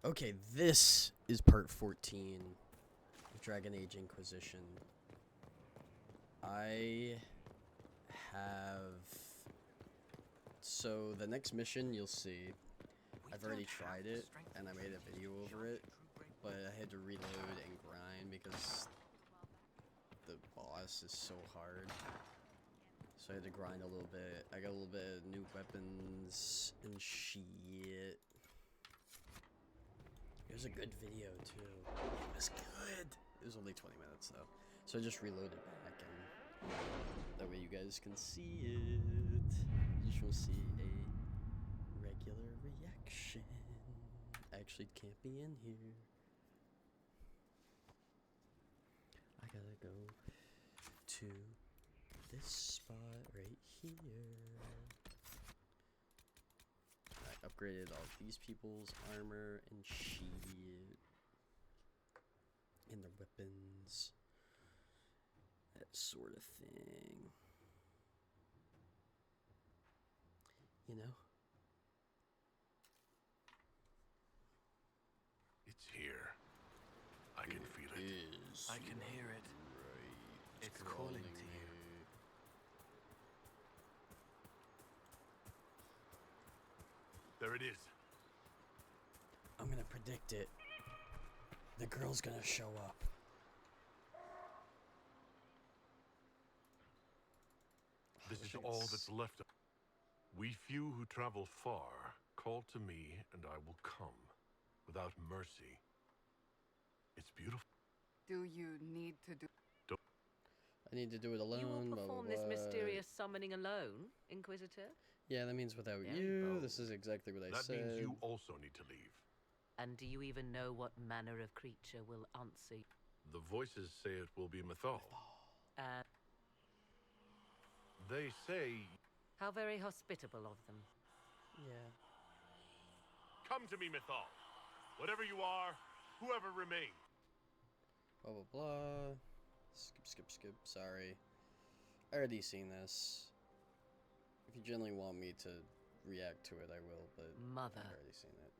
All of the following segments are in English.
Okay, this is part 14 of Dragon Age Inquisition. I have... So, the next mission you'll see, I've already tried it, and I made a video over it, but I had to reload and grind because the boss is so hard. So I had to grind a little bit. I got a little bit of new weapons and shit. It was a good video too. It was good. It was only 20 minutes though. So I just reloaded back and that way you guys can see it. You shall see a regular reaction. Actually, it can't be in here. I gotta go to this spot right here. I upgraded all these people's armor and shit. And their weapons. That sort of thing. You know? It's here. I can feel it. I can hear it. Right. It's calling to you. There it is. I'm gonna predict it. The girl's gonna show up. This is all that's left of. We few who travel far, call to me and I will come, without mercy. It's beautiful. Do you need to do... I need to do it alone. You will blah, perform blah, this blah. mysterious summoning alone, Inquisitor? Yeah, that means without Very you. bold. This is exactly what I That said. means you also need to leave. And do you even know what manner of creature will answer? The voices say it will be Mythal. Uh, They say, how very hospitable of them. Yeah. come to me, Mythal. Whatever you are, whoever remains. Blah blah blah. Skip. Sorry. I already seen this. If you generally want me to react to it, I will, but Mother. I've already seen it.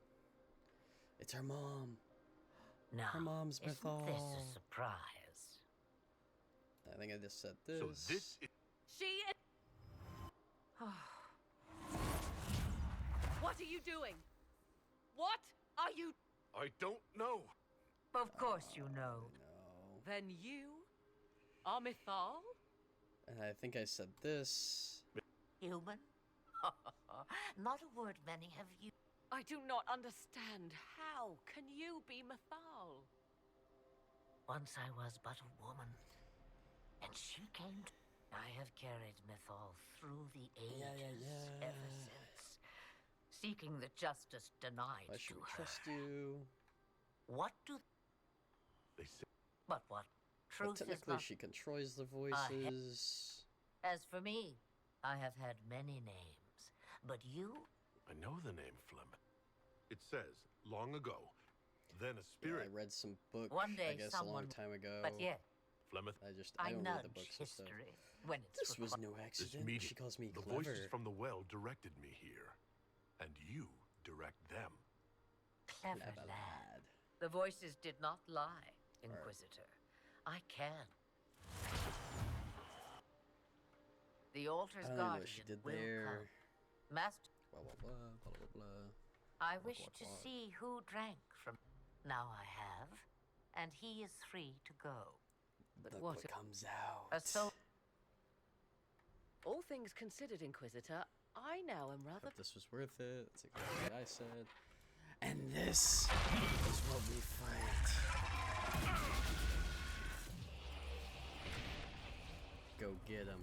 It's her mom. Now, Her mom's isn't Mythal. this a surprise? I think I just said this. So this is... She is... What are you doing? What are you... I don't know. Of course you know. No. Then you are Mythal? And I think I said this. Human? Not a word many have used. I do not understand. How can you be Mythal? Once I was but a woman, and she came to... I have carried Mythal through the ages Yeah. ever since, seeking the justice denied Why to should we her. trust you? What do... They say... But what? Well, Truth is technically, not... she controls the voices. As for me, I have had many names, but you... I know the name Flemeth. It says, long ago, then a Yeah, spirit... I read some book, One day I guess, a long someone- time ago. But yet, Flemeth, I I don't read nudge the books and stuff. history when it's This was required. no this accident. meeting, She calls me the clever. voices from the well directed me here. And you direct them. Clever Clever lad. The voices did not lie, Inquisitor. I can. The altar's I don't know what guardian she did will there. come. Master, Blah blah blah blah blah. I wish what, to what? see who drank from... Now I have, and he is free to go. But Look what... what comes out. A soul... All things considered, Inquisitor, I now am rather... Hope this was worth it. That's exactly what I said. And this is what we fight. Go get him.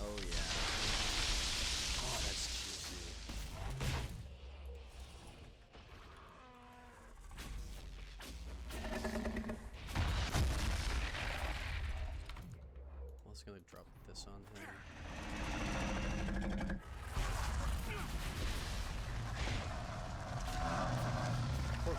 Oh yeah. Oh, that's juicy. I was gonna drop this on him. Poor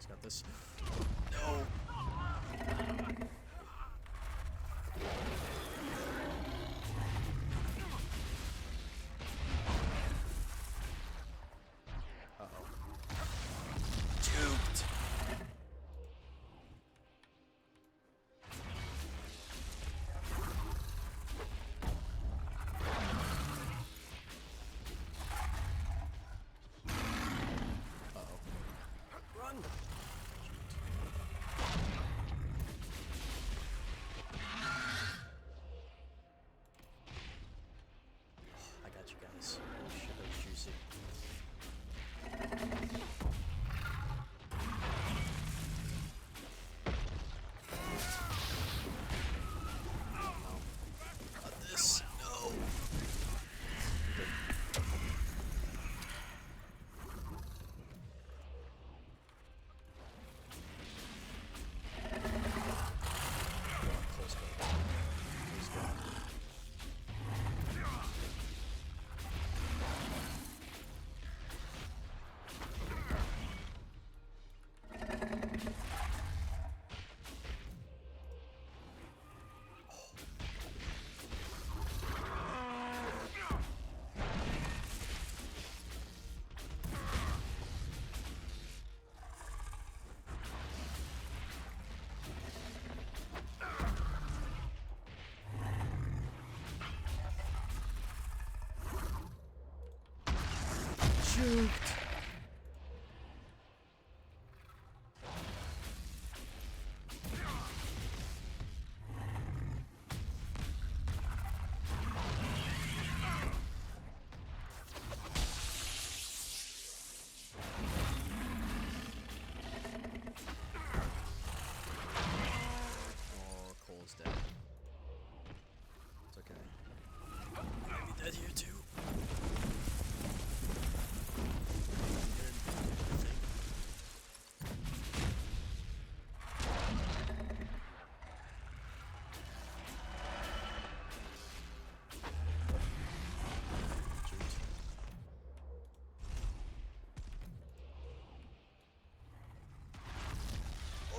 Got this. No. Uh-oh. Duped. Uh-oh. Run! I got you guys. Oh shit, that was juicy. No. Not this. No. Close go. Close go. Juked. Oh, Cole's dead. It's okay. I'll be dead here too.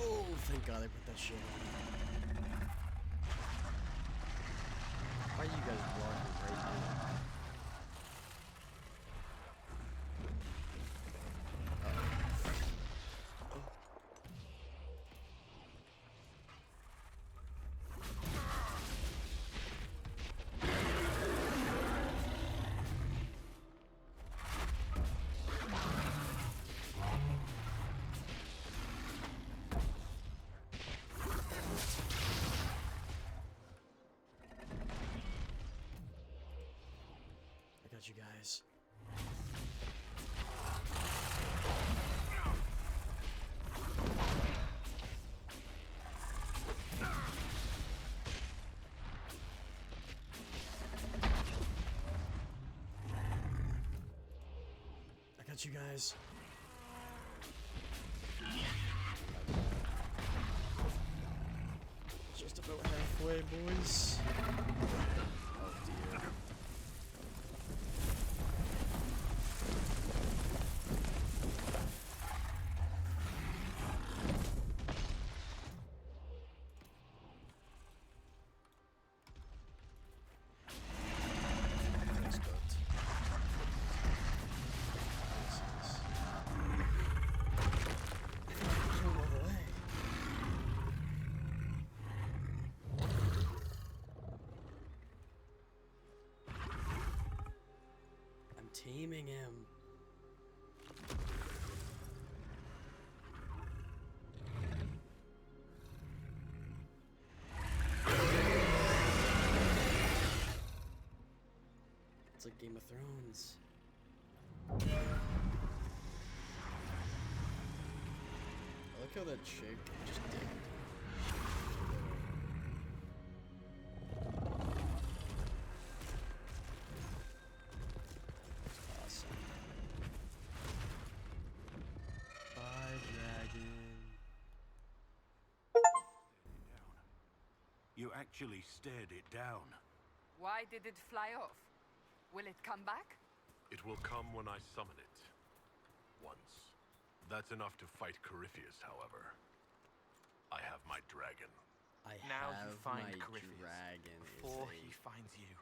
Oh, thank God I put that shit on. Why are you guys walking right now? I got you guys. I got you guys. Just about halfway, boys. Oh dear. Close cooked. Move out of the way. I'm taming him. It's like Game of Thrones. I like how that chick just did. Awesome. Bye, dragon. You actually stared it down. Why did it fly off? Will it come back? It will come when I summon it. Once. That's enough to fight Corypheus, however. I have my dragon. I Now have you find my Corypheus dragon before is he a finds you.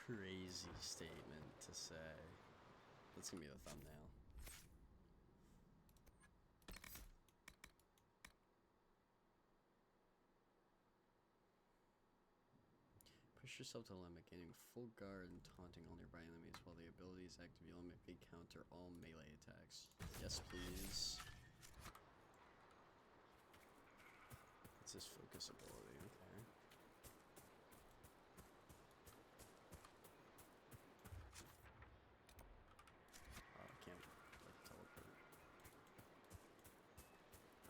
crazy statement to say. That's gonna be the thumbnail. Push yourself to the limit, gaining full guard and taunting all nearby enemies while the abilities activate automatically counter all melee attacks. Yes, please. It's his focus ability, okay. Oh, I can't like teleport.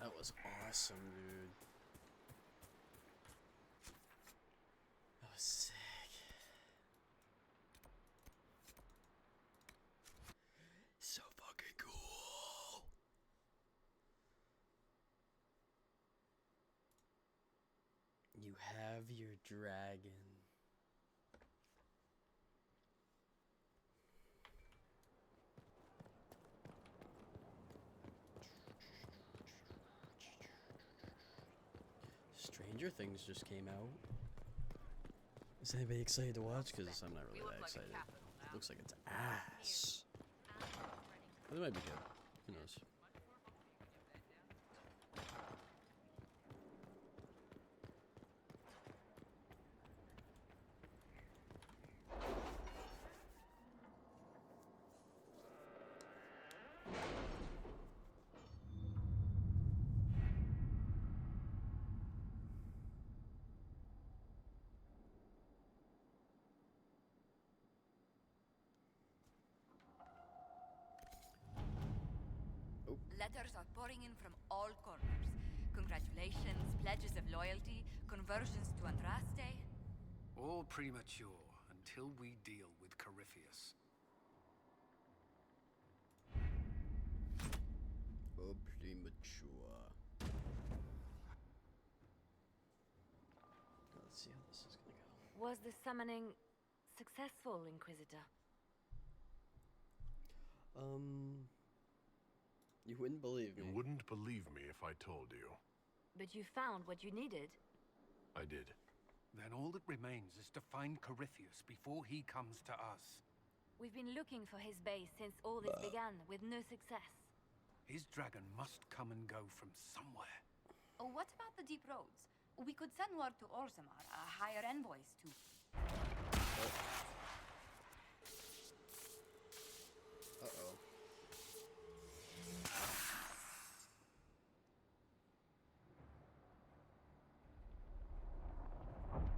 That was awesome, dude. That was sick. So fucking cool. You have your dragon. Stranger Things just came out. Is anybody excited to watch? Because I'm not really that excited. It looks like it's ass. But it might be good. Who knows? Letters are pouring in from all corners. Congratulations, pledges of loyalty, conversions to Andraste. All premature until we deal with Corypheus. Oh, premature. Let's see how this is gonna go. Was the summoning successful, Inquisitor? You wouldn't believe me. You wouldn't believe me if I told you. But you found what you needed. I did. Then all that remains is to find Corypheus before he comes to us. We've been looking for his base since all this began, with no success. His dragon must come and go from somewhere. Oh, what about the deep roads? We could send word to Orzammar, hire envoys to... Uh-oh.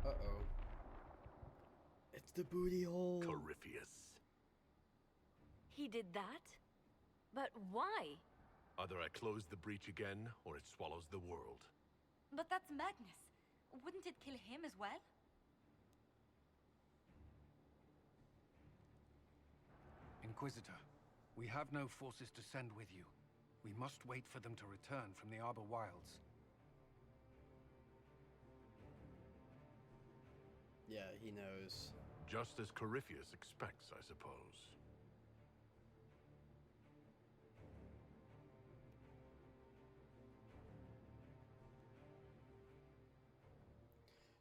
Uh-oh. It's the booty hole. Corypheus. He did that? But why? Either I close the breach again, or it swallows the world. But that's madness. Wouldn't it kill him as well? Inquisitor, we have no forces to send with you. We must wait for them to return from the Arbor Wilds. Yeah, he knows. Just as Corypheus expects, I suppose.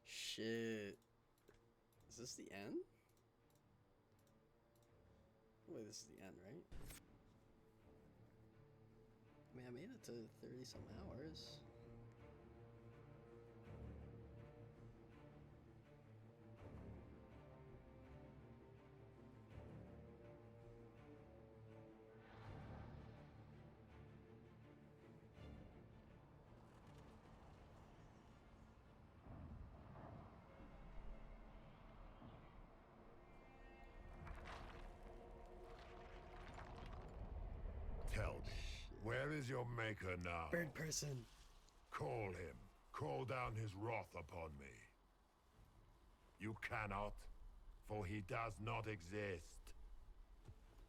Shit. Is this the end? Wait, this is the end, right? I mean, I made it to 30-some hours. Tell me, where is your maker now? Bird person. Call him. Call down his wrath upon me. You cannot, for he does not exist.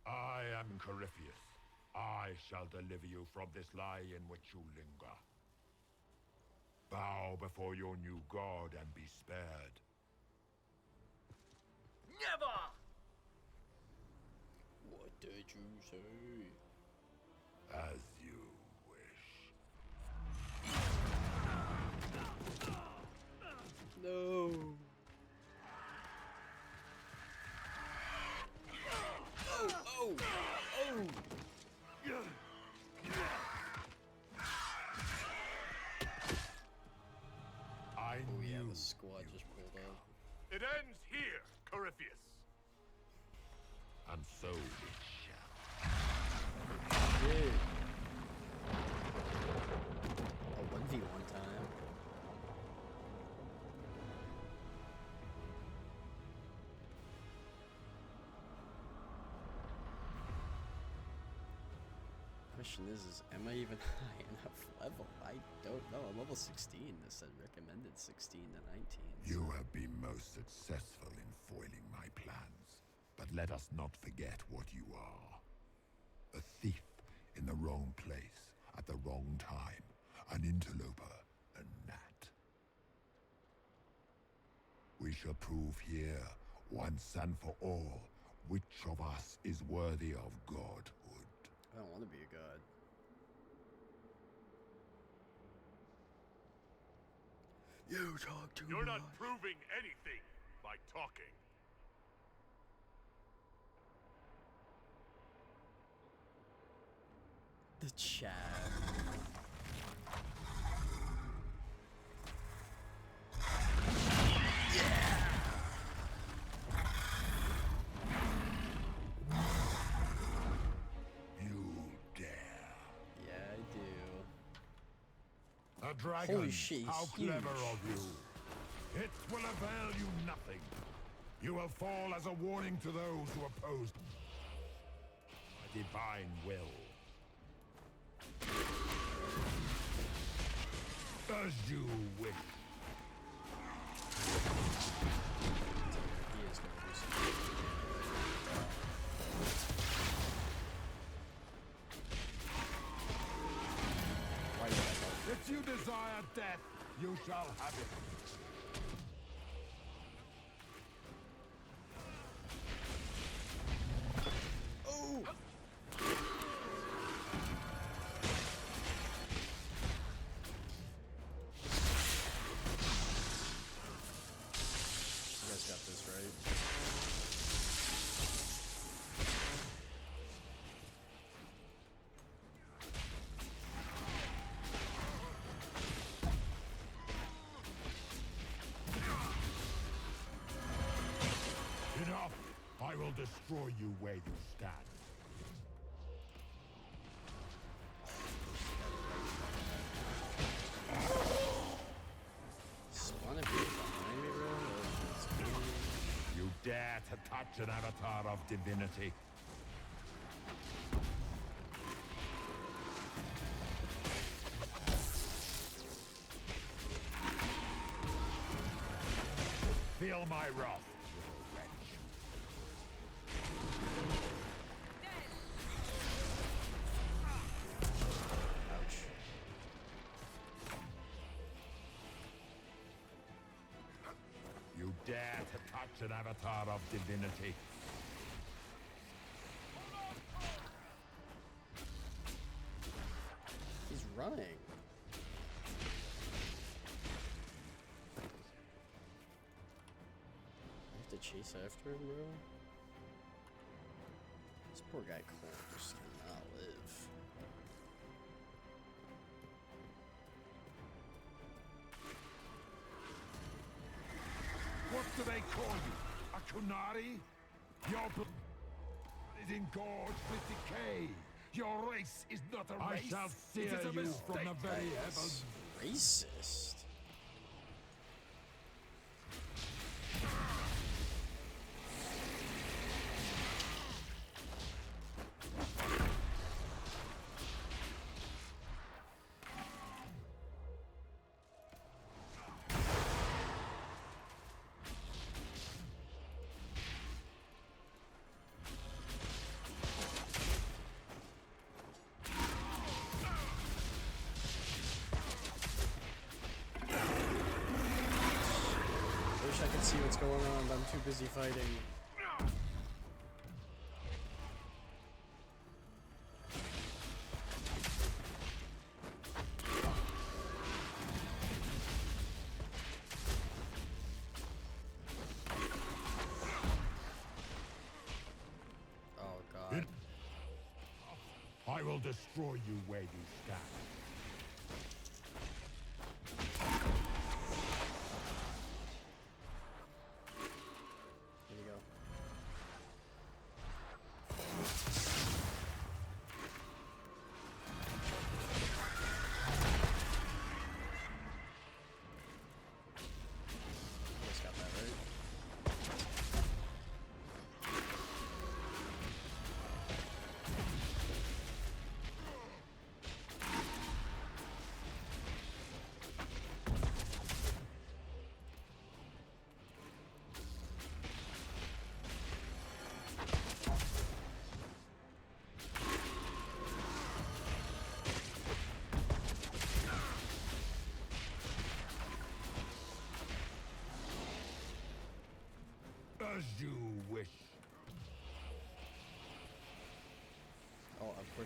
I am Corypheus. I shall deliver you from this lie in which you linger. Bow before your new god and be spared. Never! What did you say? As you squad just pulled up. It ends here, Corypheus. And so it shall. Dude. A 1v1 time. Question is am I even high enough level? I don't know. I'm level 16. This said recommended 16 to 19. You have been most successful in foiling my plans, but let us not forget what you are. A thief in the wrong place at the wrong time. An interloper, a gnat. We shall prove here, once and for all, which of us is worthy of godhood. I don't want to be a god. You talk too You're much. not proving anything by talking. The chat. You dare. Yeah, I do. A dragon. Holy shit, he's How huge. clever of you. It will avail you nothing. You will fall as a warning to those who oppose my divine will. As you wish. He is gonna do some Why did I go? If you desire death, you shall have it. Oh! You guys got this, right? Enough! I will destroy you where you stand. Spawn a bit behind me, bro? That's cool. You dare to touch an avatar of divinity. Feel my wrath, little wretch. Ouch. You dare to touch an avatar of divinity. He's running. I have to chase after him, bro. This poor guy Cole just cannot live. What do they call you? A Kunari? Your blood is engorged with decay. Your race is not a race. I shall sear It is a you mistake. from the very That heavens. is racist. Wish I could see what's going on, but I'm too busy fighting. Oh god. I will destroy you where you stand.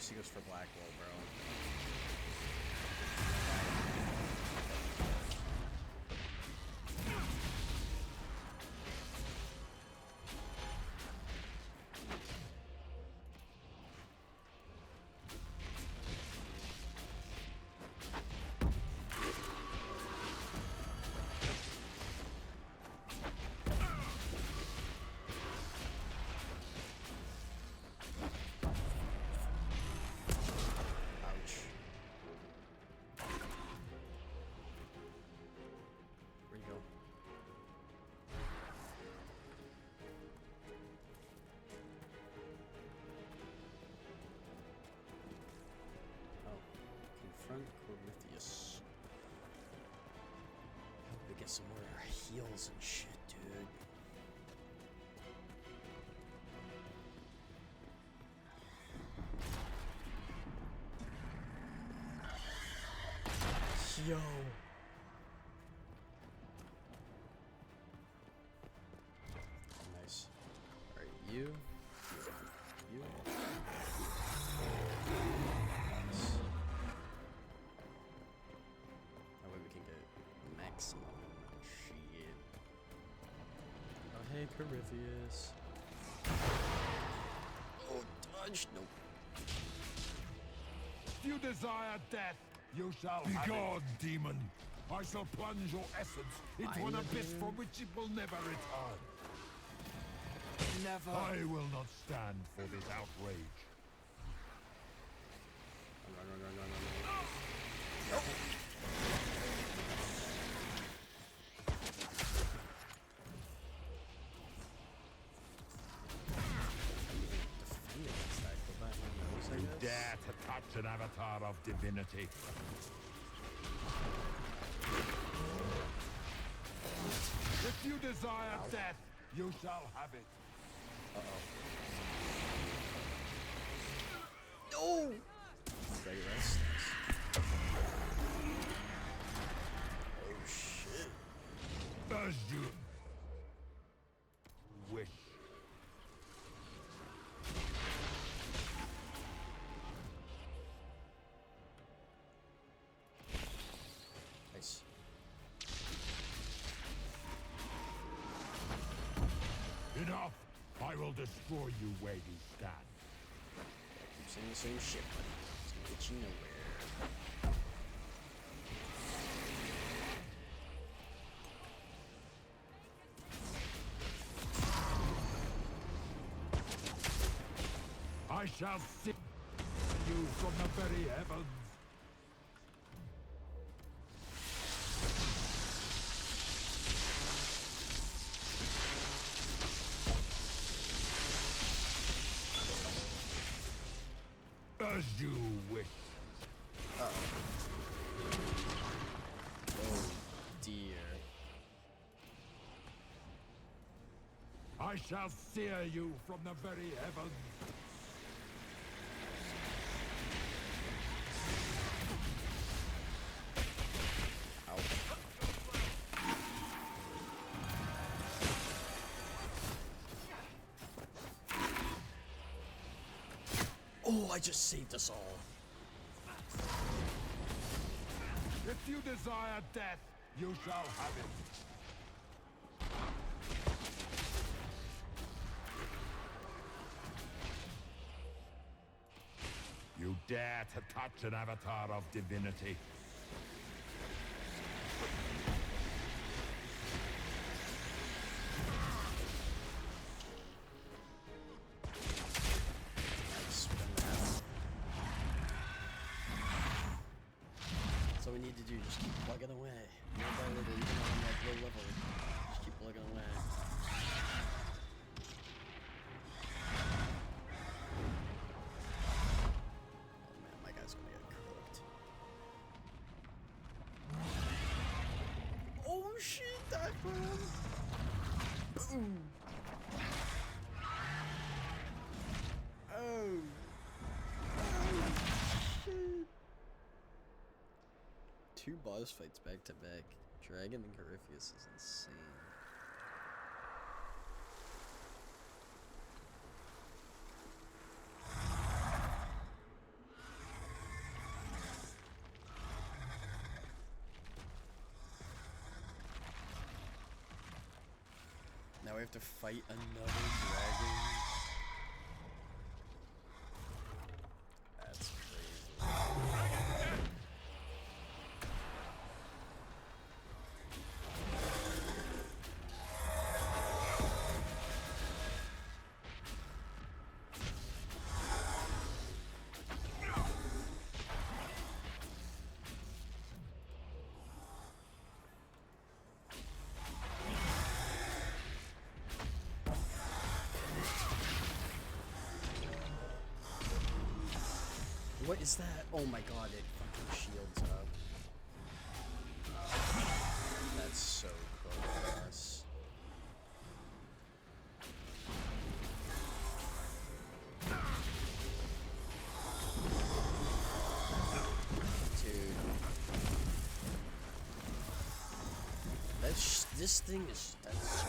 course he goes for Blackwell, bro. Ouch. Where'd you go? Oh. Confront Corypheus. Hope we get some more heals and shit, dude. Yo. Nice. Alright, you. Nice. That way we can get maximum shit. Oh, hey, Corypheus. Oh, dodge. Nope. If you desire death, you shall have Begone, it. Demon. I shall plunge your essence into an abyss from which it will never return. Never. I will not stand for this outrage. Run. Defend against that. Go back on those, I You guess. dare to touch an avatar of divinity. If you desire death, you shall have it. No! Great rest. Oh shit. As you wish. Nice. Enough! I will destroy you where you stand. Keep saying the same shit, buddy. It's gonna get you nowhere. I shall see you from the very heavens. As you wish. Oh dear. I shall sear you from the very heavens. Ow. Oh, I just saved us all. If you desire death, you shall have it. You dare to touch an avatar of divinity. Nice. That's all we need to do. Just keep plugging away. Little by little, even on like low level. Just keep plugging away. Oh man, my guy's gonna get cooked. Oh shit, that bomb! Boom! Oh! Oh shit! 2 boss fights back to back. Dragon and Corypheus is insane. Now we have to fight another dragon. That's crazy. What is that? Oh my god, it fucking shields up. That's so close. Dude. This thing is... That's...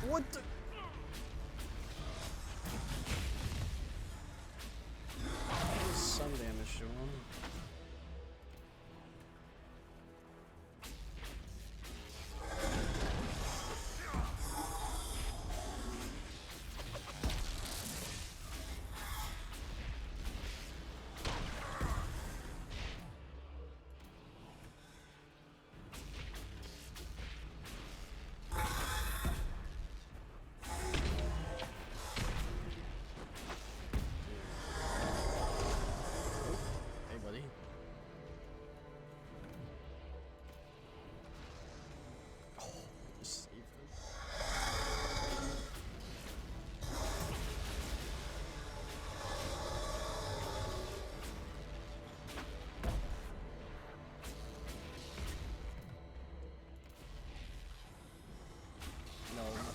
What the? There's some damage to him.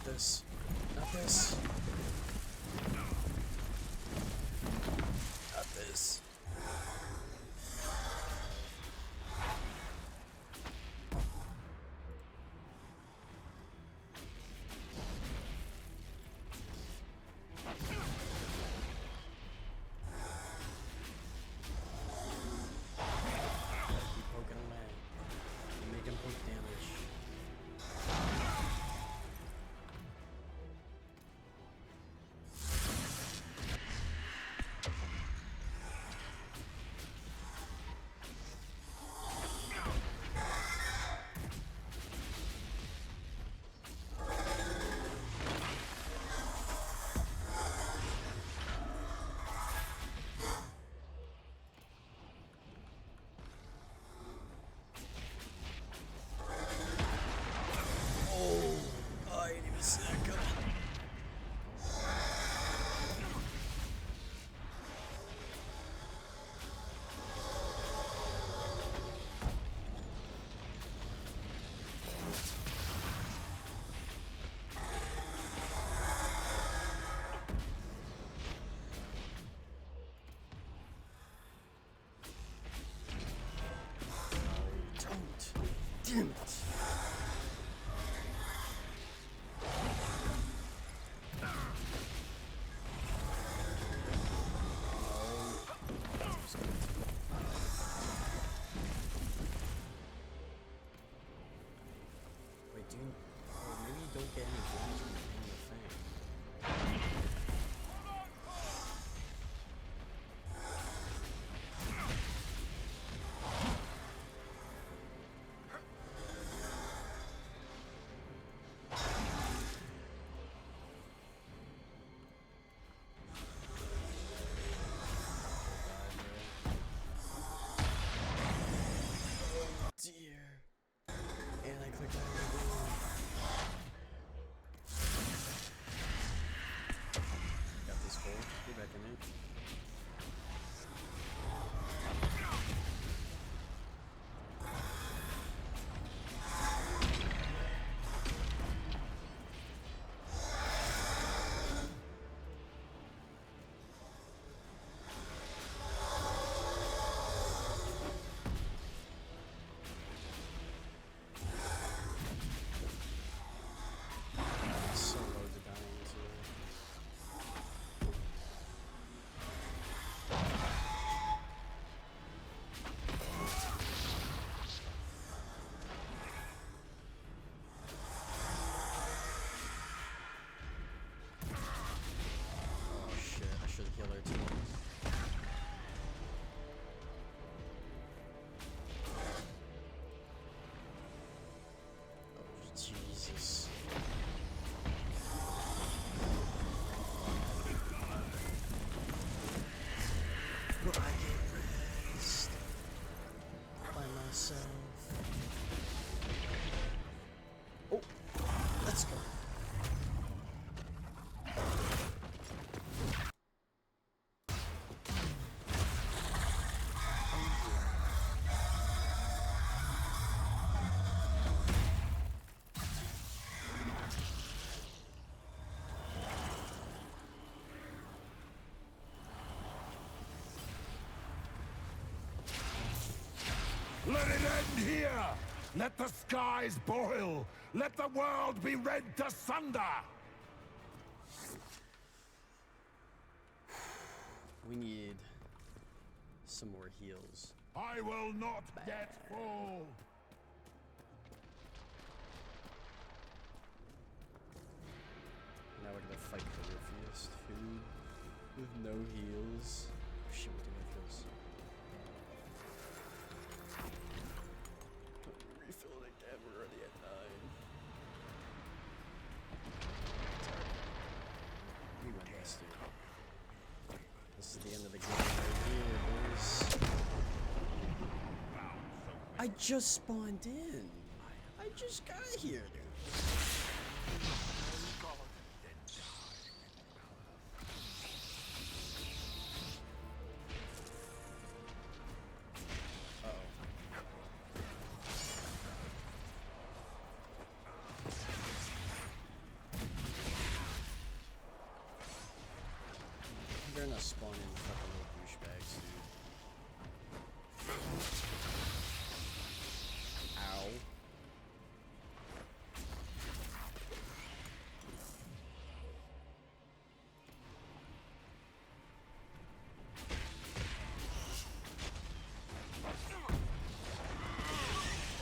This. Not this. Not this. Keep poking away. Make him poke damage. Damn it. it end here! Let the skies boil! Let the world be rent asunder! We need some more heals. I will not yet fall! Now we're gonna fight Corypheus, dude. With no heals. Oh shit, we do have heals. Refill it again, we're already at 9. We win this, dude. This is the end of the game right here, boys. I just spawned in. I just got here, dude. They're not spawning fucking little douchebags, dude. Ow.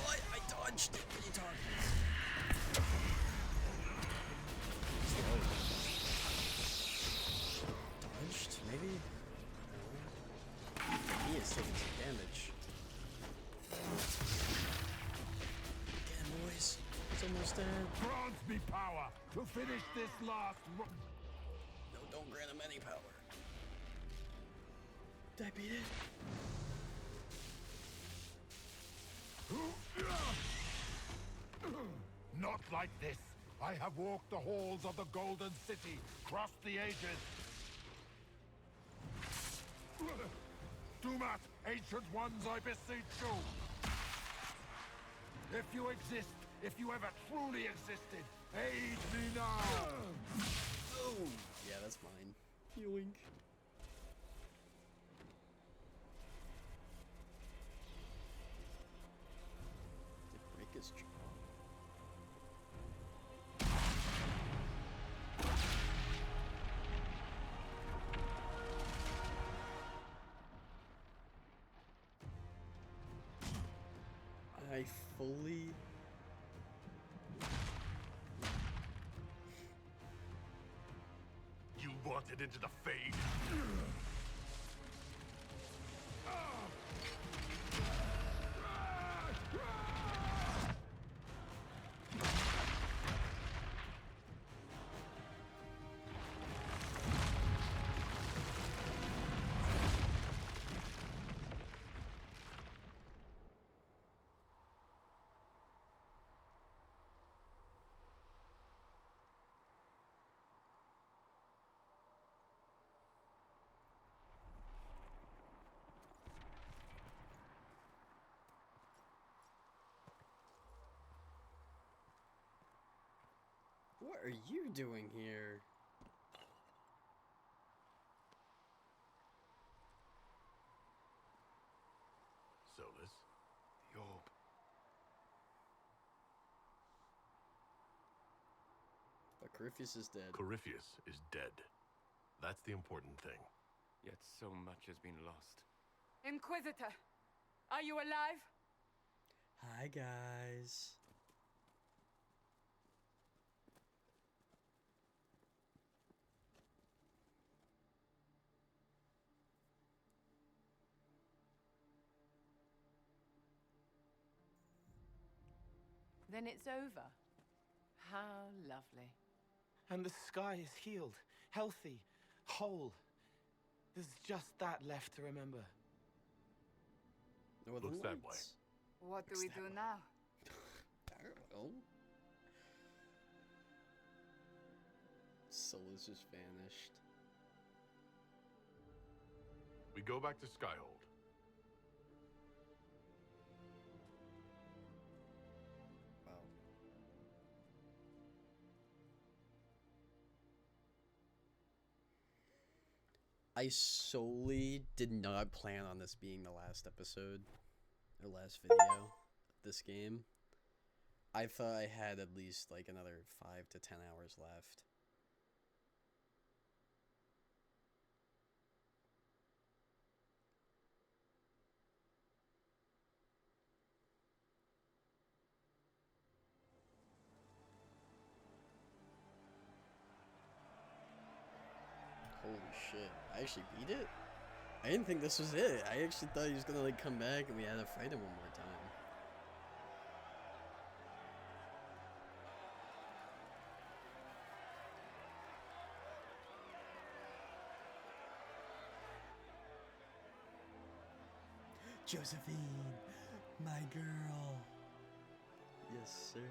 What? I dodged it. What are you talking about? Dodged, maybe? He is taking some damage. Get him, boys. It's almost dead. Grant me power to finish this last run. No, don't grant him any power. Did I beat it? Not like this. I have walked the halls of the Golden City, crossed the ages. Dumat, ancient ones, I beseech you. If you exist, if you ever truly existed, aid me now. Oh, yeah, that's mine. Yoink. Did it break his jaw? I fully... You wanted into the Fade? What are you doing here? Solus? The orb. But Corypheus is dead. Corypheus is dead. That's the important thing. Yet so much has been lost. Inquisitor, are you alive? Hi, guys. Then it's over. How lovely. And the sky is healed, healthy, whole. There's just that left to remember. Northern Looks that way. Lights. What do we do now? I don't know. Solus just vanished. We go back to Skyhold. Wow. I solely did not plan on this being the last episode or last video, this game, I thought I had at least like another 5 to 10 hours left. Holy shit, I actually beat it? I didn't think this was it. I actually thought he was gonna like come back and we had to fight him one more time. Josephine, my girl. Yes, sir.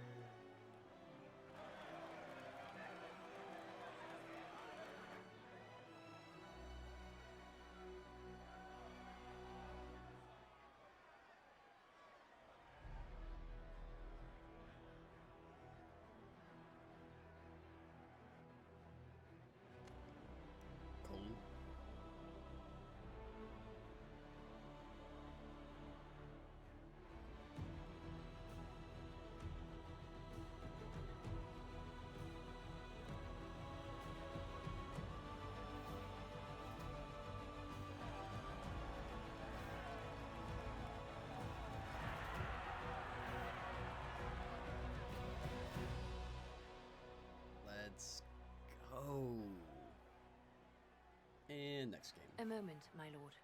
Cool. Let's go. And next game. A moment, my lord.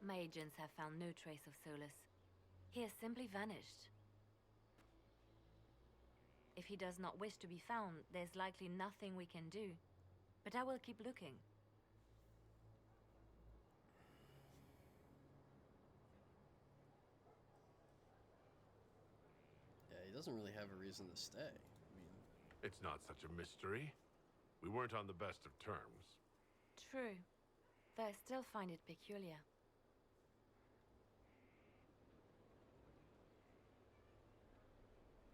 My agents have found no trace of Solus. He has simply vanished. If he does not wish to be found, there's likely nothing we can do. But I will keep looking. Yeah, he doesn't really have a reason to stay. I mean, It's not such a mystery. We weren't on the best of terms. True, though I still find it peculiar.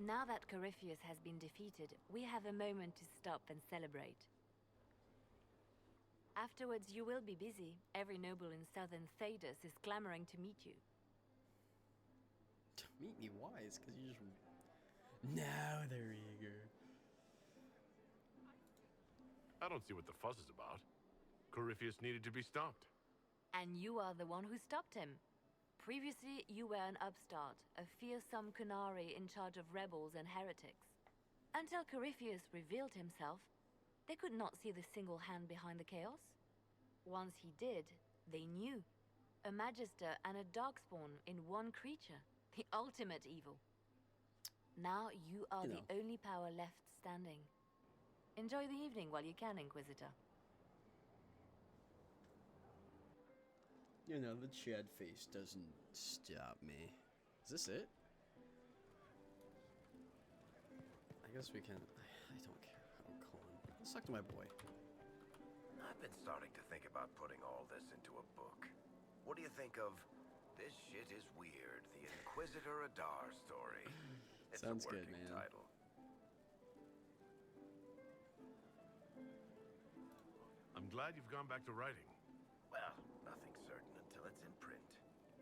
Now that Corypheus has been defeated, we have a moment to stop and celebrate. Afterwards, you will be busy. Every noble in southern Thedas is clamoring to meet you. meet me wise, because you just... Now they're eager. I don't see what the fuss is about. Corypheus needed to be stopped. And you are the one who stopped him. Previously, you were an upstart, a fearsome Qunari in charge of rebels and heretics. Until Corypheus revealed himself, they could not see the single hand behind the chaos. Once he did, they knew. A Magister and a Darkspawn in one creature. The ultimate evil. Now you are the only power left standing. Enjoy the evening while you can, Inquisitor. You know, the Chad face doesn't stop me. Is this it? I guess we can... I don't care. Oh, Colin. Let's talk to my boy. I've been starting to think about putting all this into a book. What do you think of This Shit Is Weird, the Inquisitor Adar story? It's Sounds a good, working man. title. I'm glad you've gone back to writing. Well, nothing certain until it's in print.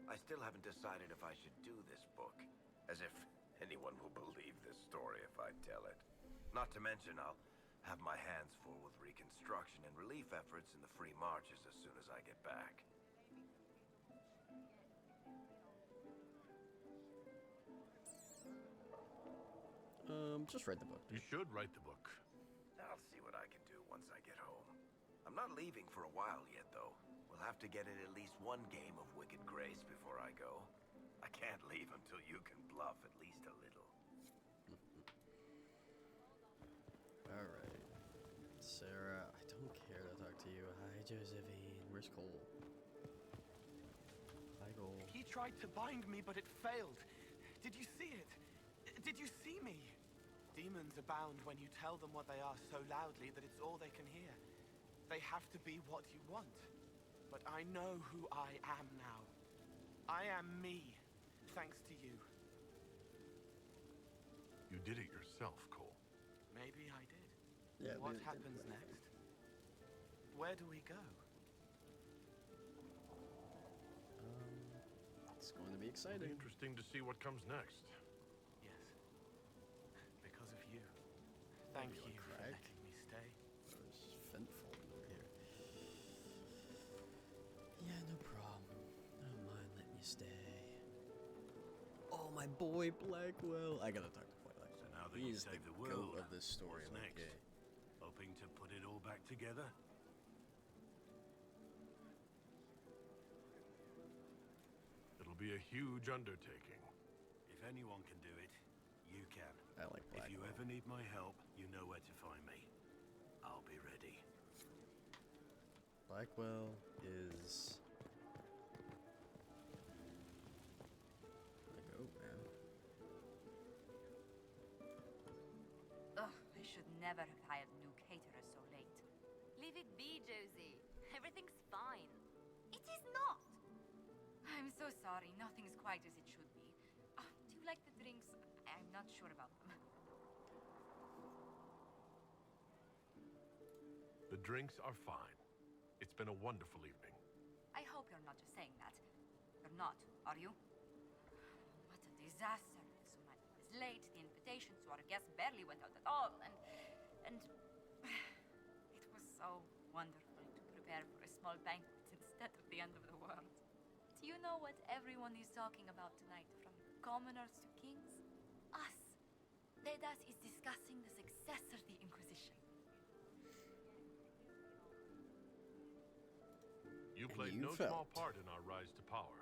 I still haven't decided if I should do this book. As if anyone will believe this story if I tell it. Not to mention, I'll have my hands full with reconstruction and relief efforts in the Free Marches as soon as I get back. Just read the book. You should write the book. I'll see what I can do once I get home. I'm not leaving for a while yet, though. We'll have to get in at least one game of Wicked Grace before I go. I can't leave until you can bluff at least a little. Alright. Sarah, I don't care to talk to you. Hi, Josephine. Where's Cole? Hi, Cole. He tried to bind me, but it failed. Did you see it? Did you see me? Demons abound when you tell them what they are so loudly that it's all they can hear. They have to be what you want. But I know who I am now. I am me, thanks to you. You did it yourself, Cole. Maybe I did. Yeah, What we- happens next? Where do we go? It's going to be It'll be exciting. interesting to see what comes next. Yes. Because of you. Thank you you a for crack? letting me stay. There's Fent folding over here. Yeah, no problem. I don't mind letting you stay. Oh, my boy Blackwell. I gotta talk to Blackwell. So now that you've He's the saved the goat world, of this story. what's next? Okay. Hoping to put it all back together? It'll be a huge undertaking. If anyone can do it, you can. I like If you Blackwell. ever need my help, you know where to find me. I'll be ready. Blackwell is the goat, man. Ugh, I should never have hired new caterers so late. Leave it be, Josie. Everything's fine. It is not! I'm so sorry, nothing's quite as it should be. Do you like the drinks? I'm not sure about them. The drinks are fine. It's been a wonderful evening. I hope you're not just saying that. You're not, are you? What a disaster. So much was late, the invitation to our guests barely went out at all, and it was so wonderful to prepare for a small banquet instead of the end of the world. Do you know what everyone is talking about tonight, from commoners to kings? Us. Dedas is discussing the successor to the Inquisition. You And played you no felt. small part in our rise to power.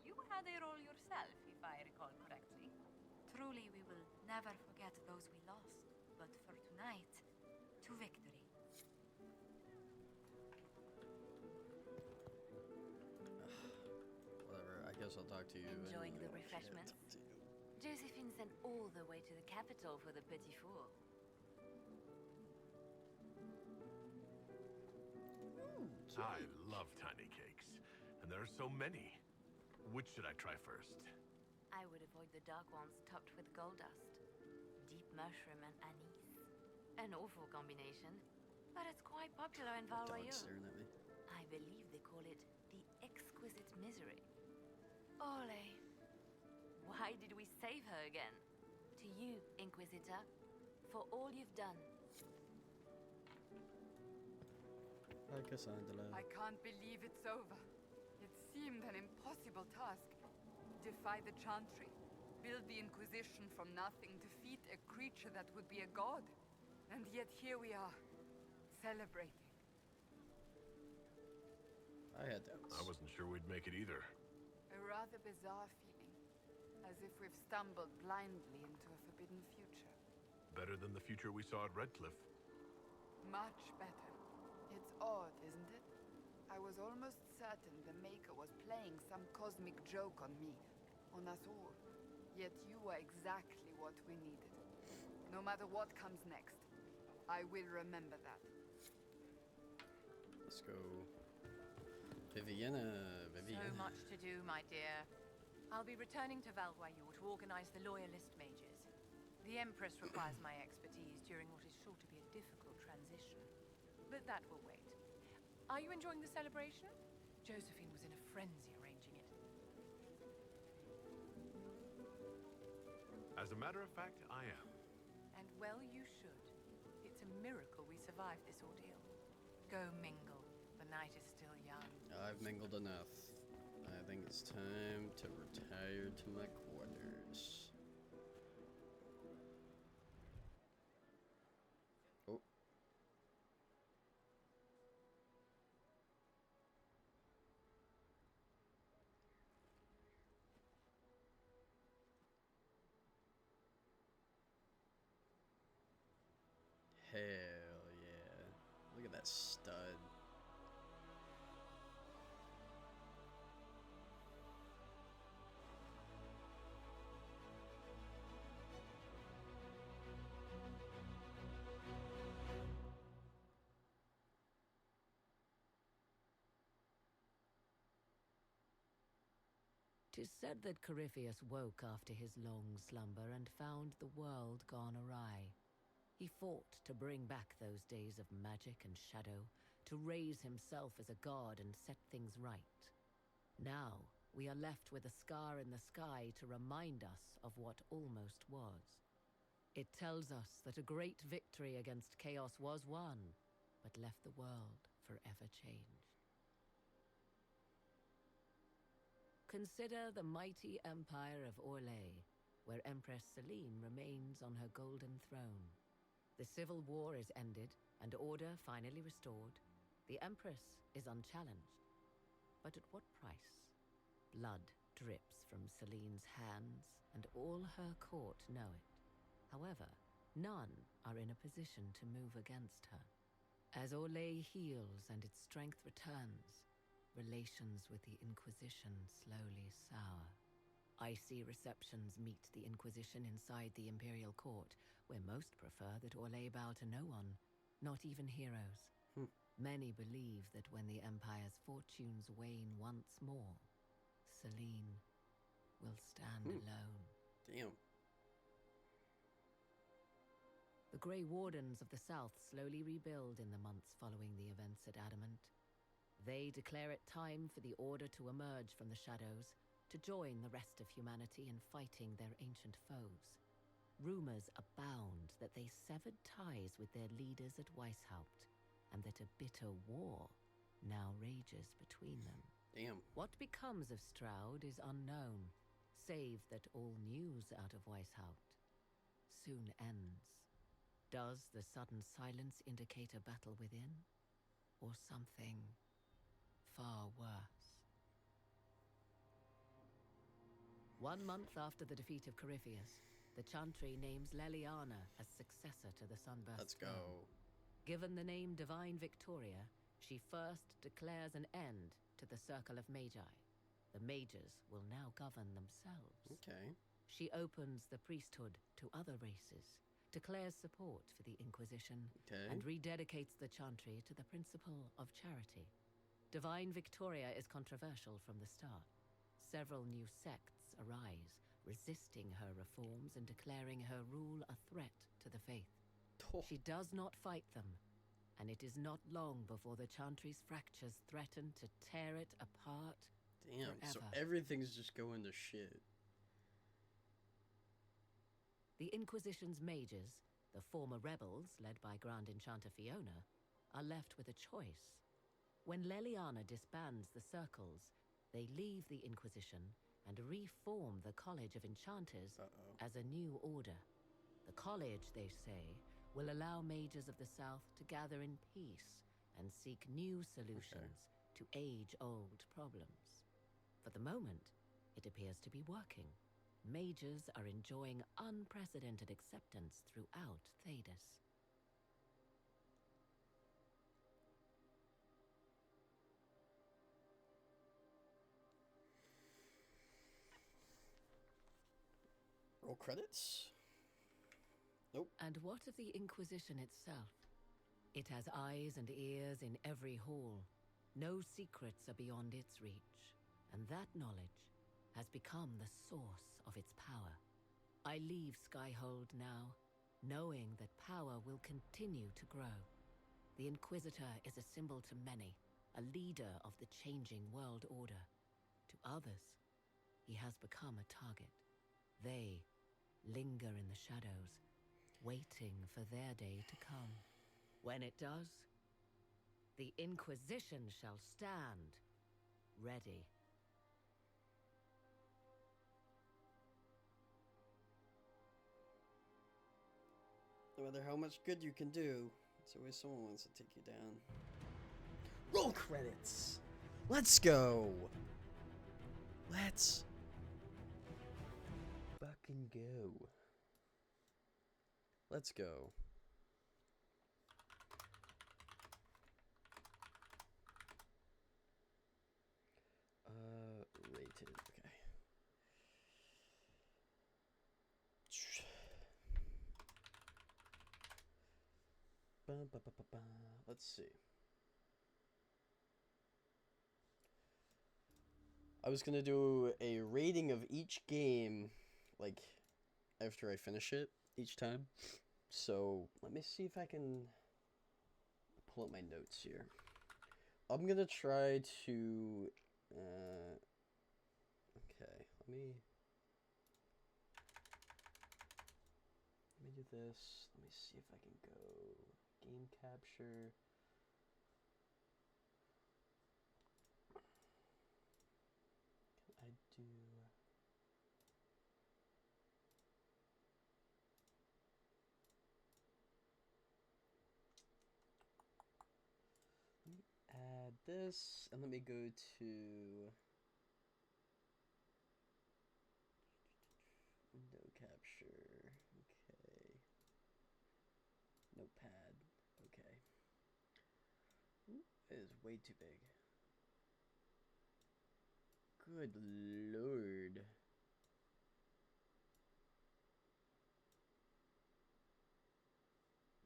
You had a role yourself, if I recall correctly. Truly, we will never forget those we lost. But for tonight, to victory. Whatever. I guess I'll talk to you. Enjoying the Oh, shit, refreshments? talk to you. Josephine sent all the way to the capital for the petit four. I love tiny cakes, and there are so many. Which should I try first? I would avoid the dark ones topped with gold dust. Deep mushroom and anise. An awful combination, but it's quite popular in Val Dog Royeaux. staring at me. I believe they call it the exquisite misery. Ole. Why did we save her again? To you, Inquisitor, for all you've done. Hi, Cassandra. I can't believe it's over. It seemed an impossible task. Defy the Chantry, build the Inquisition from nothing, defeat a creature that would be a god. And yet here we are, celebrating. I had doubts. I wasn't sure we'd make it either. A rather bizarre feeling, as if we've stumbled blindly into a forbidden future. Better than the future we saw at Redcliffe. Much better. It's odd, isn't it? I was almost certain the Maker was playing some cosmic joke on me, on us all. Yet you were exactly what we needed. No matter what comes next, I will remember that. Let's go. Viviana. So much to do, my dear. I'll be returning to Val Royeaux to organize the Loyalist mages. The Empress requires my expertise during what is sure to be a difficult transition. But that will wait. Are you enjoying the celebration? Josephine was in a frenzy arranging it. As a matter of fact, I am. And well you should. It's a miracle we survived this ordeal. Go mingle. The night is still young. I've mingled enough. I think it's time to retire to my quarters. Oh. Hell yeah. Look at that stud. Tis said that Corypheus woke after his long slumber and found the world gone awry. He fought to bring back those days of magic and shadow, to raise himself as a god and set things right. Now, we are left with a scar in the sky to remind us of what almost was. It tells us that a great victory against chaos was won, but left the world forever changed. Consider the mighty empire of Orlais, where Empress Celine remains on her golden throne. The civil war is ended, and order finally restored. The Empress is unchallenged. But at what price? Blood drips from Celine's hands, and all her court know it. However, none are in a position to move against her. As Orlais heals and its strength returns, relations with the Inquisition slowly sour. Icy receptions meet the Inquisition inside the Imperial Court, where most prefer that Orlais bow to no one, not even heroes. Many believe that when the Empire's fortunes wane once more, Celine will stand alone. Damn. The Grey Wardens of the South slowly rebuild in the months following the events at Adamant. They declare it time for the Order to emerge from the shadows, to join the rest of humanity in fighting their ancient foes. Rumors abound that they severed ties with their leaders at Weishaupt, and that a bitter war now rages between them. Damn. What becomes of Stroud is unknown, save that all news out of Weishaupt soon ends. Does the sudden silence indicate a battle within, or something far worse? 1 month after the defeat of Corypheus, the Chantry names Leliana as successor to the Sunburst Let's go. throne. Given the name Divine Victoria, she first declares an end to the Circle of Magi. The Mages will now govern themselves. Okay. She opens the priesthood to other races, declares support for the Inquisition, and rededicates the Chantry to the principle of charity. Divine Victoria is controversial from the start. Several new sects arise, resisting her reforms and declaring her rule a threat to the faith. She does not fight them, and it is not long before the Chantry's fractures threaten to tear it apart. Damn, so forever. everything's just going to shit. The Inquisition's mages, the former rebels led by Grand Enchanter Fiona, are left with a choice. When Leliana disbands the circles, they leave the Inquisition and reform the College of Enchanters as a new order. The college, they say, will allow mages of the South to gather in peace and seek new solutions to age-old problems. For the moment, it appears to be working. Mages are enjoying unprecedented acceptance throughout Thedas. Roll credits? Nope. And what of the Inquisition itself? It has eyes and ears in every hall. No secrets are beyond its reach, and that knowledge has become the source of its power. I leave Skyhold now, knowing that power will continue to grow. The Inquisitor is a symbol to many, a leader of the changing world order. To others, he has become a target. They linger in the shadows, waiting for their day to come. When it does, the Inquisition shall stand ready. No matter how much good you can do, it's always someone wants to take you down. Roll credits! Let's go! Let's fucking go. Let's go. Rated, okay. Let's see. I was gonna do a rating of each game, like, after I finish it each time. So, let me see if I can pull up my notes here. I'm gonna try to Okay, let me do this. Let me see if I can go game capture. Can I do? Let me add this, and let me go to window capture. Okay. Notepad. Okay. Ooh, it is way too big. Good lord.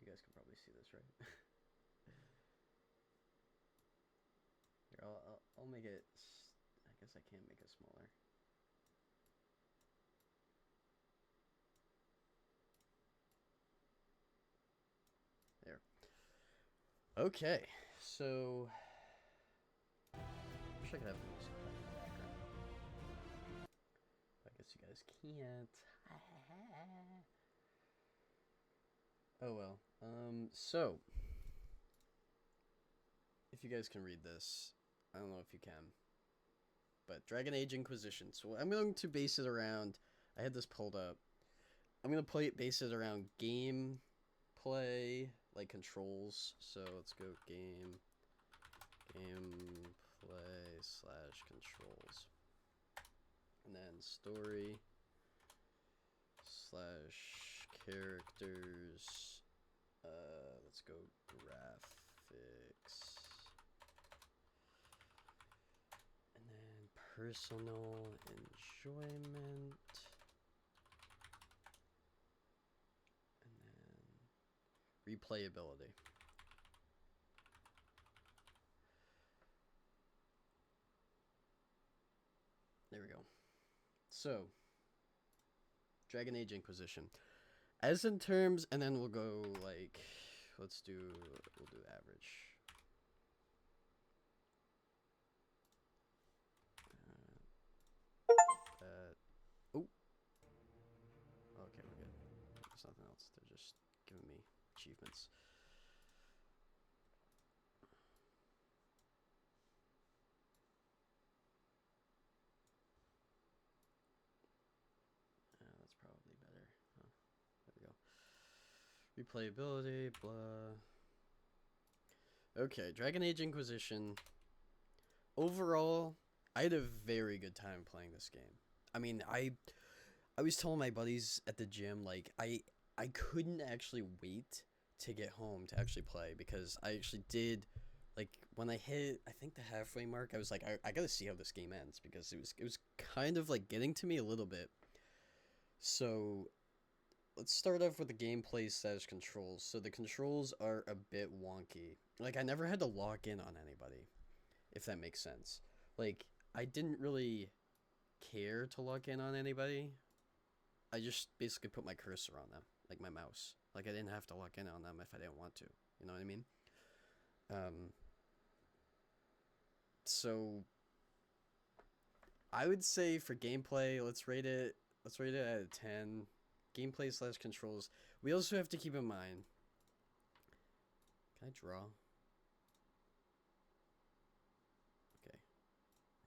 You guys can probably see this, right? Here, I'll make it. I guess I can't make it smaller. There. Okay, so wish I could have music playing in the background. I guess you guys can't. Oh well. So if you guys can read this, I don't know if you can, but Dragon Age Inquisition. So I'm going to base it around. I had this pulled up. I'm gonna base it around gameplay, like controls. So let's go gameplay / controls, and then story / characters. Let's go graphics, and then personal enjoyment. Replayability. There we go. So, Dragon Age Inquisition. As in terms, and then we'll go like, we'll do average. Oh. Okay, we're good. There's nothing else. They're just giving me achievements. That's probably better. Oh, there we go. Replayability, blah. Okay, Dragon Age Inquisition. Overall, I had a very good time playing this game. I mean, I was telling my buddies at the gym, like, I couldn't actually wait to get home to actually play, because I actually did, like, when I hit, I think, the halfway mark, I was like, I gotta see how this game ends, because it was kind of, like, getting to me a little bit. So, let's start off with the gameplay / controls. So the controls are a bit wonky. Like, I never had to lock in on anybody, if that makes sense. Like, I didn't really care to lock in on anybody. I just basically put my cursor on them, like my mouse. Like, I didn't have to lock in on them if I didn't want to. You know what I mean? So I would say for gameplay, let's rate it out of 10. Gameplay / controls. We also have to keep in mind. Can I draw? Okay.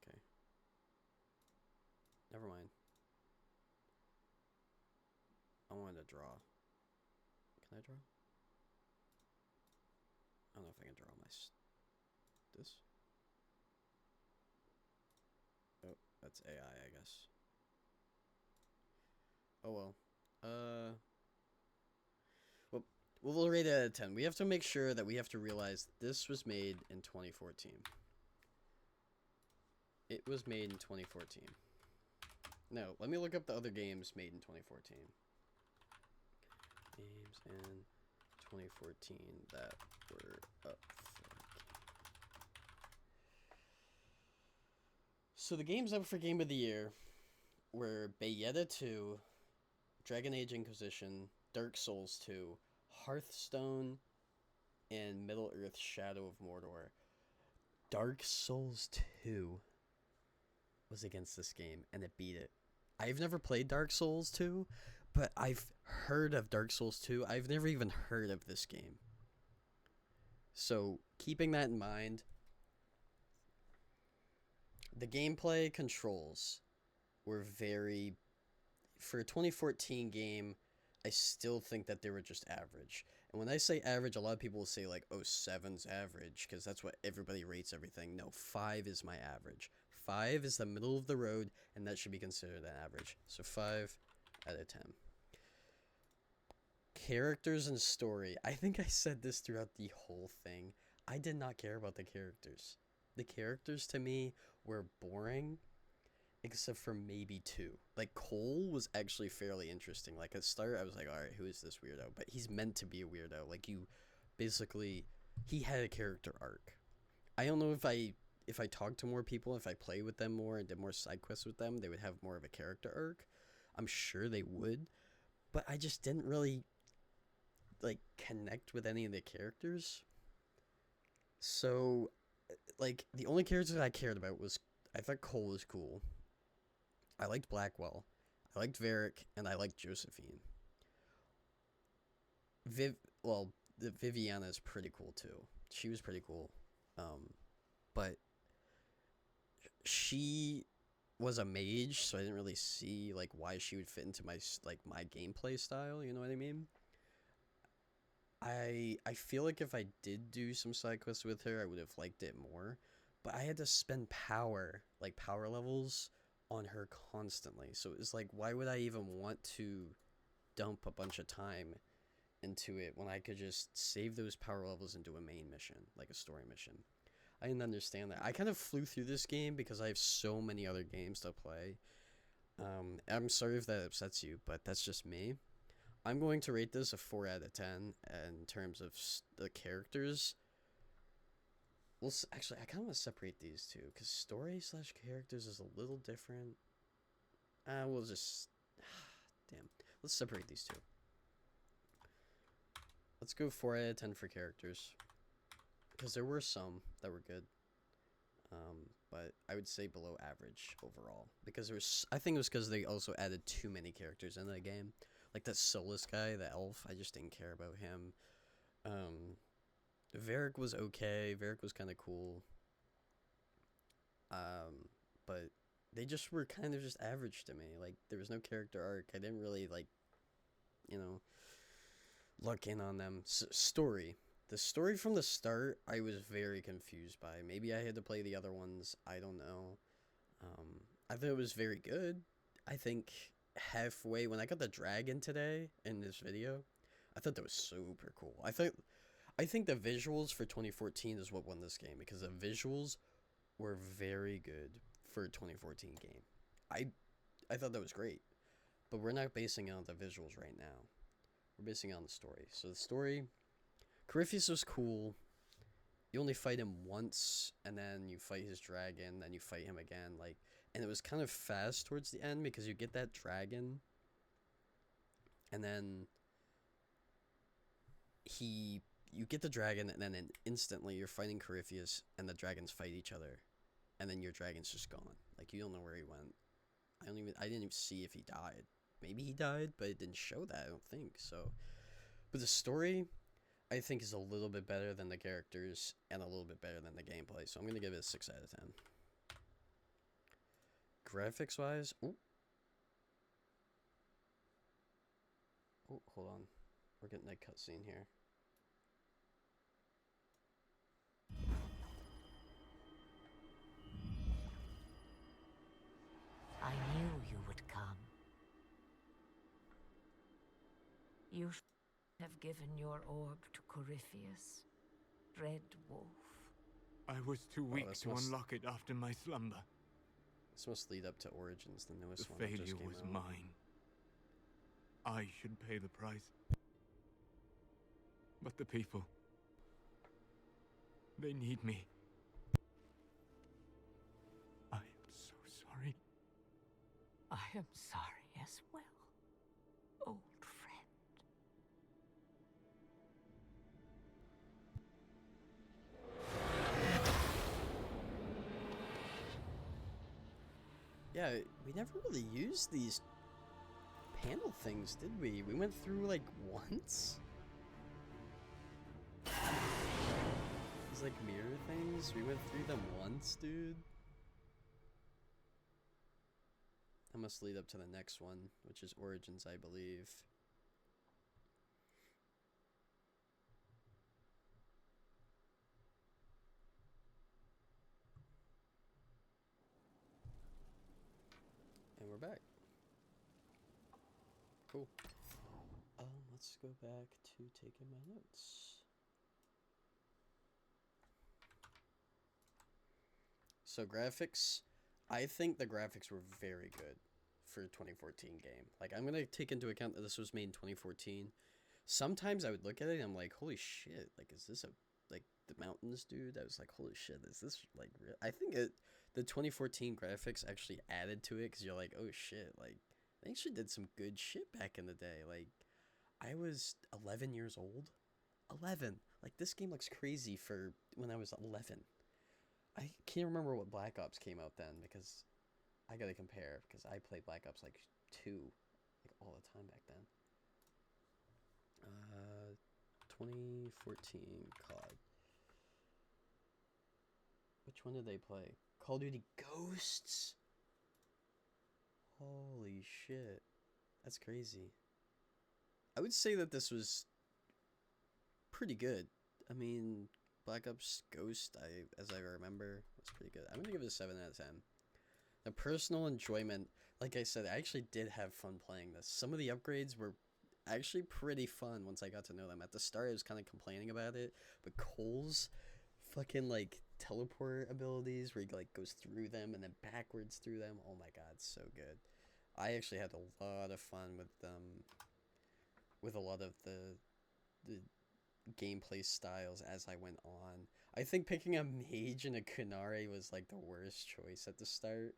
Okay. Never mind. I wanted to draw. Can I draw? I don't know if I can draw my this. Oh, that's AI, I guess. Oh well. Well, we'll rate it out of 10. We have to make sure that we have to realize this was made in 2014. It was made in 2014. No, let me look up the other games made in 2014. Games in 2014 that were up for... So the games up for Game of the Year were Bayonetta 2, Dragon Age Inquisition, Dark Souls 2, Hearthstone, and Middle-earth: Shadow of Mordor. Dark Souls 2. was against this game, and it beat it. I've never played Dark Souls 2, but I've heard of Dark Souls 2. I've never even heard of this game. So, keeping that in mind, the gameplay controls were very... For a 2014 game, I still think that they were just average. And when I say average, a lot of people will say, like, oh, 7's average, because that's what everybody rates everything. No, 5 is my average. 5 is the middle of the road, and that should be considered an average. So 5 out of 10. Characters and story. I think I said this throughout the whole thing. I did not care about the characters. The characters, to me, were boring, except for maybe 2. Like, Cole was actually fairly interesting. Like, at the start, I was like, alright, who is this weirdo? But he's meant to be a weirdo. Like, you basically... He had a character arc. I don't know if I talked to more people, if I played with them more and did more side quests with them, they would have more of a character arc. I'm sure they would. But I just didn't really, like, connect with any of the characters. So, like, the only characters I cared about was... I thought Cole was cool. I liked Blackwell, I liked Varric, and I liked Josephine. Viviana is pretty cool too. She was pretty cool. But she was a mage, so I didn't really see, like, why she would fit into my gameplay style, you know what I mean? I feel like if I did do some side quests with her, I would have liked it more. But I had to spend power levels on her constantly, so it was like, why would I even want to dump a bunch of time into it when I could just save those power levels and do a main mission, like a story mission? I didn't understand that. I kind of flew through this game because I have so many other games to play. I'm sorry if that upsets you, but that's just me. I'm going to rate this a 4 out of 10 in terms of the characters. Well, actually, I kind of want to separate these two, because story / characters is a little different. We'll just... Damn. Let's separate these two. Let's go 4 out of 10 for characters, because there were some that were good. But I would say below average overall, because there was... I think it was because they also added too many characters in the game. Like that Solus guy, the elf, I just didn't care about him. Varric was okay. Varric was kind of cool. But they just were kind of just average to me. Like, there was no character arc. I didn't really, like, you know, look in on them. Story. The story from the start, I was very confused by. Maybe I had to play the other ones. I don't know. I thought it was very good. I think halfway, when I got the dragon today in this video, I thought that was super cool. I think the visuals for 2014 is what won this game, because the visuals were very good for a 2014 game. I thought that was great, but we're not basing it on the visuals right now. We're basing it on the story. So the story, Corypheus was cool. You only fight him once, and then you fight his dragon, then you fight him again, like, and it was kind of fast towards the end, because you get that dragon, and then you get the dragon, and then instantly you're fighting Corypheus, and the dragons fight each other, and then your dragon's just gone. Like, you don't know where he went. I didn't even see if he died. Maybe he died, but it didn't show that, I don't think. So, but the story, I think, is a little bit better than the characters, and a little bit better than the gameplay. So I'm gonna give it a 6 out of 10. Graphics wise, oh, hold on, we're getting a cutscene here. I knew you would come. You should have given your orb to Corypheus, Red Wolf. I was too weak to unlock it after my slumber. This must lead up to Origins, the newest one. The failure was mine. I should pay the price. But the people... they need me. I am so sorry. I am sorry as well, old friend. yeah, we never really used these panel things, did we? We went through like once? These like mirror things, we went through them once, dude. That must lead up to the next one, which is Origins, I believe. And we're back. Cool. Let's go back to taking my notes. So graphics, I think the graphics were very good for a 2014 game. Like, I'm gonna take into account that this was made in 2014. Sometimes I would look at it and I'm like, holy shit, like, is this a, like, the mountains, dude? I was like, holy shit, is this, like, real? I think the 2014 graphics actually added to it, because you're like, oh shit, like, they actually did some good shit back in the day. Like, I was 11 years old. 11. Like, this game looks crazy for when I was 11. I can't remember what Black Ops came out then, because I gotta compare, because I played Black Ops like 2 like all the time back then. 2014 COD. Which one did they play? Call of Duty Ghosts? Holy shit. That's crazy. I would say that this was pretty good. I mean, Black Ops Ghost, as I remember, was pretty good. I'm gonna give it a 7 out of 10. The personal enjoyment, like I said, I actually did have fun playing this. Some of the upgrades were actually pretty fun once I got to know them. At the start, I was kind of complaining about it, but Cole's fucking, like, teleport abilities where he, like, goes through them and then backwards through them. Oh my god, so good. I actually had a lot of fun with a lot of the gameplay styles as I went on. I think picking a mage and a Kunari was like the worst choice at the start,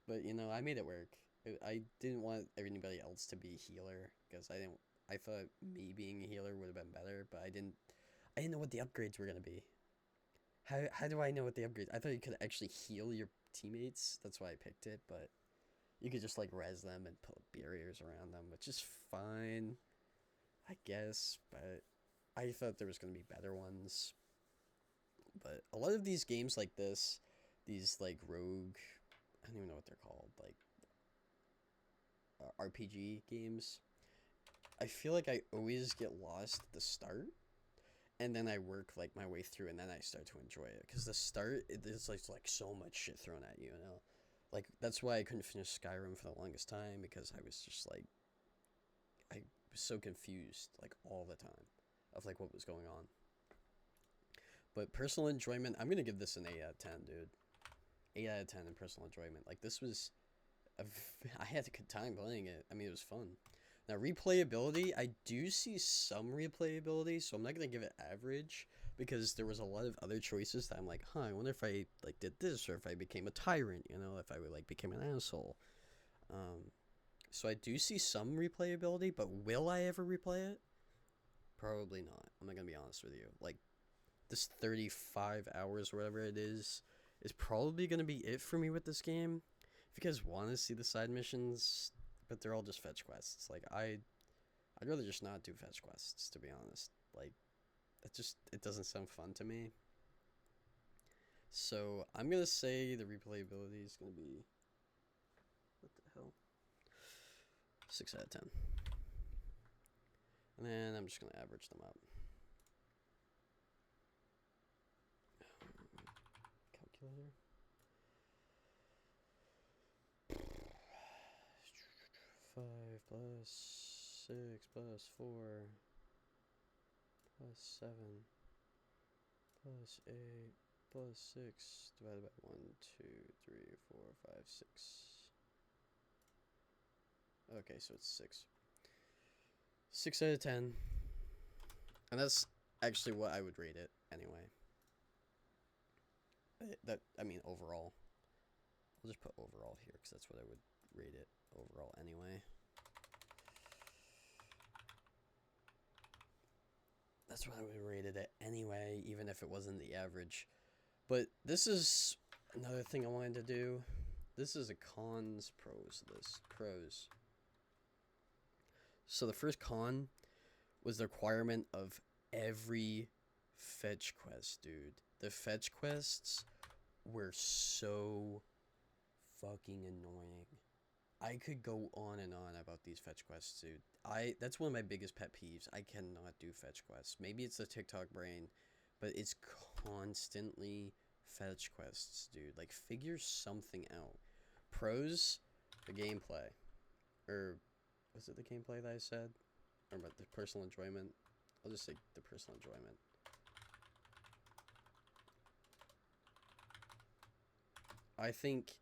but you know, I made it work. I didn't want anybody else to be a healer, because I thought me being a healer would have been better, but I didn't know what the upgrades were gonna be. How do I know what the upgrades? I thought you could actually heal your teammates. That's why I picked it, but you could just like res them and put barriers around them, which is fine, I guess, but I thought there was going to be better ones. But a lot of these games like this, these like rogue, I don't even know what they're called, like RPG games, I feel like I always get lost at the start, and then I work like my way through, and then I start to enjoy it. Because the start, there's like so much shit thrown at you, you know? Like, that's why I couldn't finish Skyrim for the longest time, because I was just like, I was so confused, like, all the time, of like what was going on. But personal enjoyment, I'm gonna give this an 8 out of 10, dude. 8 out of 10 in personal enjoyment. Like, this was I had a good time playing it. I mean, it was fun. Now, replayability, I do see some replayability, so I'm not gonna give it average, because there was a lot of other choices that I'm like, huh, I wonder if I like did this, or if I became a tyrant, you know, if I would like became an asshole. So I do see some replayability, but will I ever replay it? Probably not. I'm not gonna be honest with you. Like, this 35 hours or whatever it is probably gonna be it for me with this game. If you guys want to see the side missions, but they're all just fetch quests. Like, I'd rather just not do fetch quests, to be honest. Like, it doesn't sound fun to me. So I'm gonna say the replayability is gonna be, what the hell, 6 out of 10. And then I'm just gonna average them up. Calculator. Five plus 6 plus 4 plus 7 plus 8 plus 6 divided by 1, 2, 3, 4, 5, 6. Okay, so it's 6. 6 out of 10. And that's actually what I would rate it anyway. I mean, overall. I'll just put overall here, because that's what I would rate it overall anyway. That's what I would rate it anyway, even if it wasn't the average. But this is another thing I wanted to do. this is a cons pros list. Pros. So the first con was the requirement of every fetch quest, dude. The fetch quests were so fucking annoying. I could go on and on about these fetch quests, dude. That's one of my biggest pet peeves. I cannot do fetch quests. Maybe it's the TikTok brain, but it's constantly fetch quests, dude. Like, figure something out. Pros, the gameplay. Or, was it the gameplay that I said? Or about the personal enjoyment? I'll just say the personal enjoyment. I think,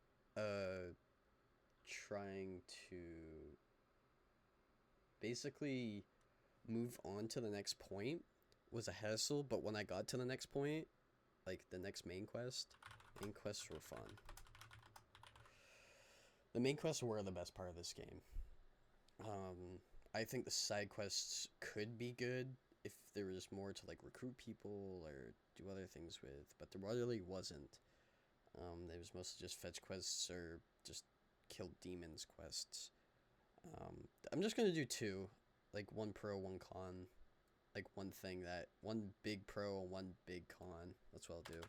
trying to basically move on to the next point was a hassle, but when I got to the next point, like the next main quests were fun. The main quests were the best part of this game. I think the side quests could be good if there was more to like recruit people or do other things with, but there really wasn't. There was mostly just fetch quests or just kill demons quests. I'm just gonna do two, like one pro, one con, like one big pro and one big con. That's what I'll do.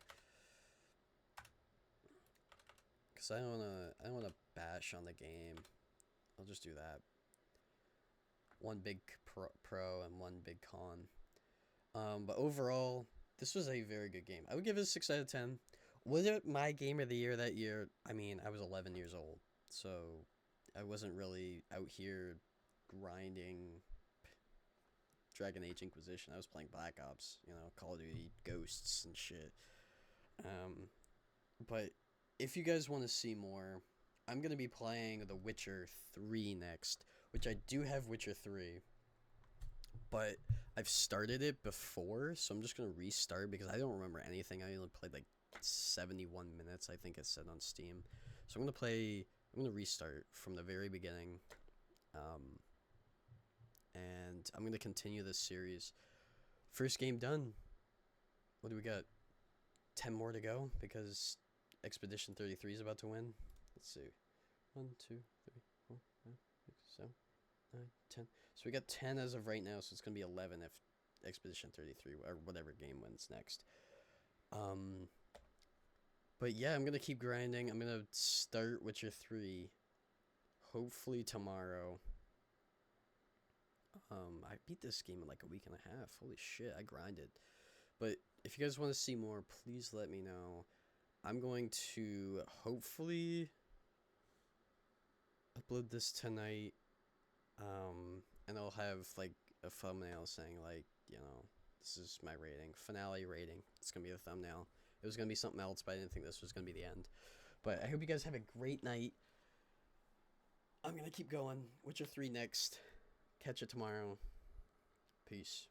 Cause I don't wanna bash on the game. I'll just do that. One big pro and one big con. But overall, this was a very good game. I would give it a 6 out of 10. Was it my game of the year that year? I mean, I was 11 years old, so I wasn't really out here grinding Dragon Age Inquisition. I was playing Black Ops, you know, Call of Duty, Ghosts, and shit. But if you guys want to see more, I'm going to be playing The Witcher 3 next, which I do have Witcher 3, but I've started it before, so I'm just going to restart because I don't remember anything. I only played like 71 minutes, I think it said on Steam. So I'm going to restart from the very beginning. And I'm going to continue this series. First game done. What do we got? 10 more to go because Expedition 33 is about to win. Let's see. 1, 2, 3, 4, 5, 6, 7, 9, 10. So we got 10 as of right now, so it's going to be 11 if Expedition 33 or whatever game wins next. But yeah, I'm going to keep grinding. I'm going to start Witcher 3 hopefully tomorrow. I beat this game in like a week and a half. Holy shit, I grinded. But if you guys want to see more, please let me know. I'm going to hopefully upload this tonight. And I'll have like a thumbnail saying like, you know, this is my rating. Finale rating. It's going to be the thumbnail. It was going to be something else, but I didn't think this was going to be the end. But I hope you guys have a great night. I'm going to keep going. Witcher 3 next. Catch it tomorrow. Peace.